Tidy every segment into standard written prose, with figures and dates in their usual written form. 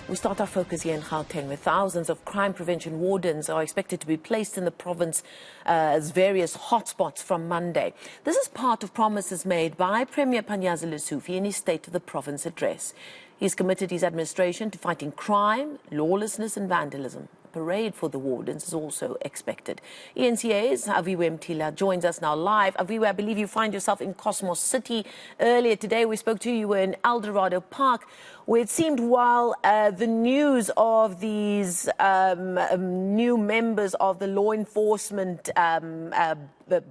We start our focus here in Gauteng, where thousands of crime prevention wardens are expected to be placed in the province as various hotspots from Monday. This is part of promises made by Premier Panyaza Lesufi in his State of the Province address. He's committed his administration to fighting crime, lawlessness and vandalism. A parade for the wardens is also expected. eNCA's Aviwe Mtila joins us now live. Aviwe, I believe you find yourself in Cosmos City. Earlier today we spoke to you, you were in Eldorado Park, where it seemed while the news of these new members of the law enforcement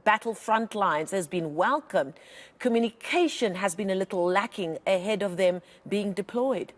battlefront lines has been welcomed, communication has been a little lacking ahead of them being deployed.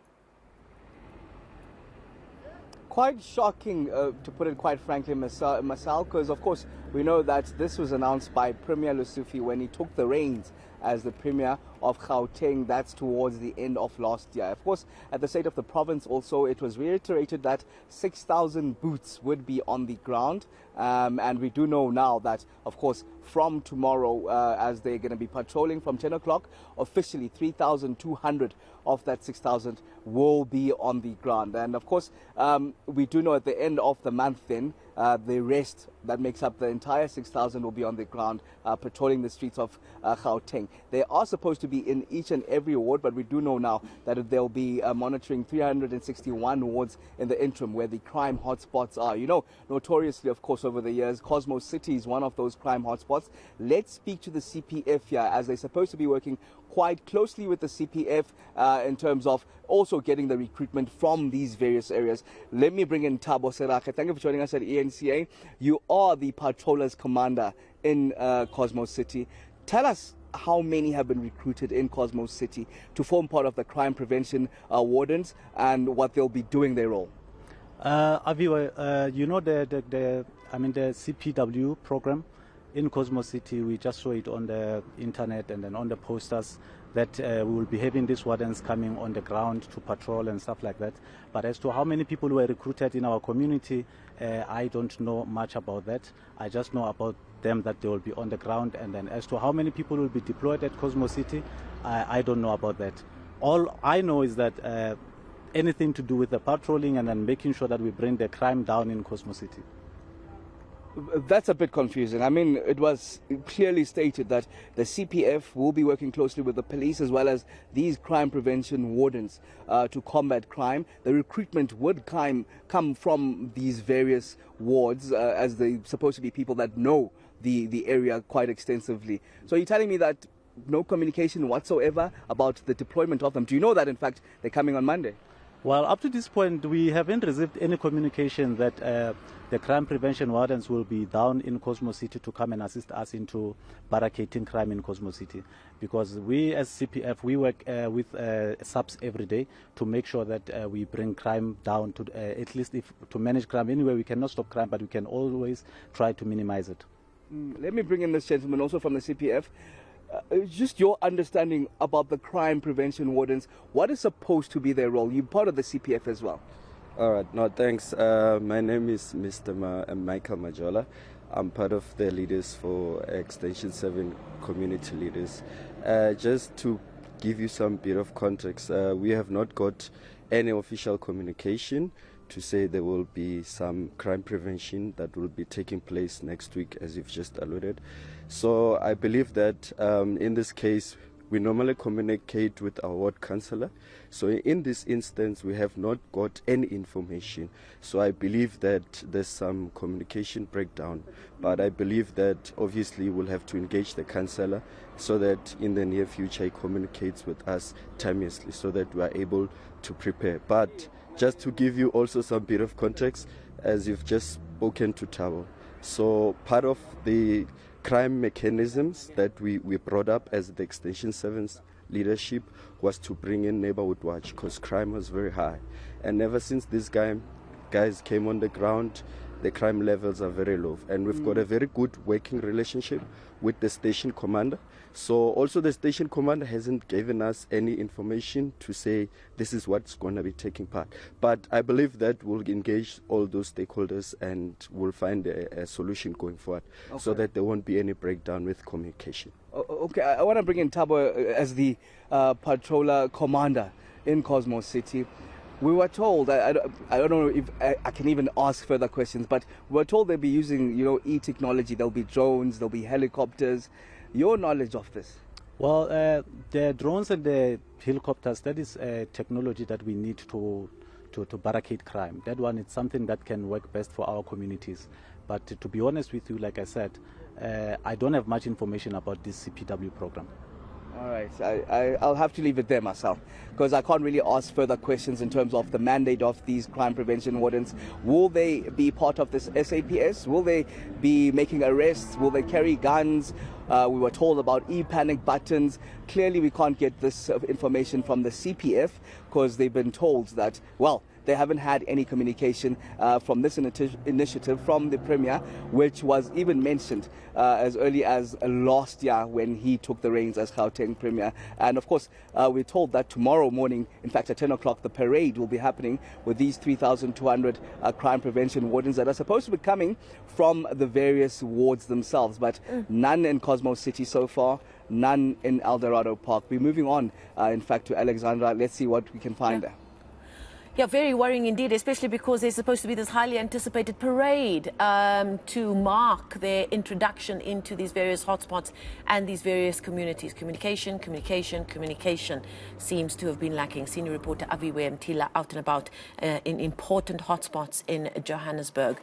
Quite shocking, to put it quite frankly, Masal, because of course we know that this was announced by Premier Lesufi when he took the reins as the Premier of Gauteng. That's towards the end of last year. Of course, at the State of the Province also, it was reiterated that 6,000 boots would be on the ground. And we do know now that, of course, from tomorrow, as they're going to be patrolling from 10 o'clock, officially 3,200 of that 6,000 will be on the ground. And of course, we do know at the end of the month then, the rest that makes up the entire 6,000 will be on the ground patrolling the streets of Gauteng. They are supposed to be in each and every ward, but we do know now that they'll be monitoring 361 wards in the interim where the crime hotspots are. You know, notoriously, of course, over the years, Cosmos City is one of those crime hotspots. Let's speak to the CPF here, as they're supposed to be working quite closely with the CPF in terms of also getting the recruitment from these various areas. Let me bring in Thabo Serake. Thank you for joining us at eNCA. You are the patrollers commander in Cosmos City. Tell us how many have been recruited in Cosmos City to form part of the Crime Prevention Wardens and what they'll be doing their role. Aviwe, you know the CPW program in Cosmos City. We just saw it on the internet and then on the posters that we will be having these wardens coming on the ground to patrol and stuff like that. But as to how many people were recruited in our community, I don't know much about that. I just know about them that they will be on the ground, and then as to how many people will be deployed at Cosmos City, I don't know about that. All I know is that anything to do with the patrolling and then making sure that we bring the crime down in Cosmos City. That's a bit confusing. I mean, it was clearly stated that the CPF will be working closely with the police as well as these crime prevention wardens to combat crime. The recruitment would come from these various wards as they're supposed to be people that know the area quite extensively. So you're telling me that no communication whatsoever about the deployment of them? Do you know that, in fact, they're coming on Monday? Well, up to this point, we haven't received any communication that the crime prevention wardens will be down in Cosmos City to come and assist us into barricading crime in Cosmos City. Because we as CPF, we work with subs every day to make sure that we bring crime down to at least to manage crime. Anyway, we cannot stop crime, but we can always try to minimize it. Let me bring in this gentleman also from the CPF. Just your understanding about the crime prevention wardens. What is supposed to be their role? You're part of the CPF as well. All right. No, thanks. My name is Mr. Michael Majola. I'm part of the leaders for Extension 7 community leaders. Just to give you some bit of context, we have not got any official communication to say there will be some crime prevention that will be taking place next week, as you've just alluded. So I believe that in this case, we normally communicate with our ward councillor. So in this instance, we have not got any information. So I believe that there's some communication breakdown. But I believe that obviously we'll have to engage the councillor so that in the near future he communicates with us timeously so that we are able to prepare. But just to give you also some bit of context, as you've just spoken to Thabo. So part of the crime mechanisms that we brought up as the Extension 7's leadership was to bring in neighborhood watch because crime was very high. And ever since these guys came on the ground, the crime levels are very low. And we've got a very good working relationship with the station commander. So also the station commander hasn't given us any information to say this is what's going to be taking part. But I believe that we'll engage all those stakeholders and we'll find a solution going forward so that there won't be any breakdown with communication. Okay, I want to bring in Thabo as the patroller commander in Cosmos City. We were told, I don't know if I can even ask further questions, but we were told they'll be using, e-technology. There'll be drones, there'll be helicopters. Your knowledge of this? Well, the drones and the helicopters, that is technology that we need to barricade crime. That one is something that can work best for our communities. But to be honest with you, like I said, I don't have much information about this CPW program. All right, I'll have to leave it there myself, because I can't really ask further questions in terms of the mandate of these crime prevention wardens. Will they be part of this SAPS? Will they be making arrests? Will they carry guns? We were told about e-panic buttons. Clearly, we can't get this information from the CPF, because they've been told that, well, they haven't had any communication from this initiative from the Premier, which was even mentioned as early as last year when he took the reins as Gauteng Premier. And of course, we're told that tomorrow morning, in fact at 10 o'clock, the parade will be happening with these 3,200 crime prevention wardens that are supposed to be coming from the various wards themselves, but none in Cosmo City so far, none in El Dorado Park. We're moving on, in fact, to Alexandra. Let's see what we can find there. Yeah, very worrying indeed, especially because there's supposed to be this highly anticipated parade to mark their introduction into these various hotspots and these various communities. Communication seems to have been lacking. Senior reporter Aviwe Mtila out and about in important hotspots in Johannesburg.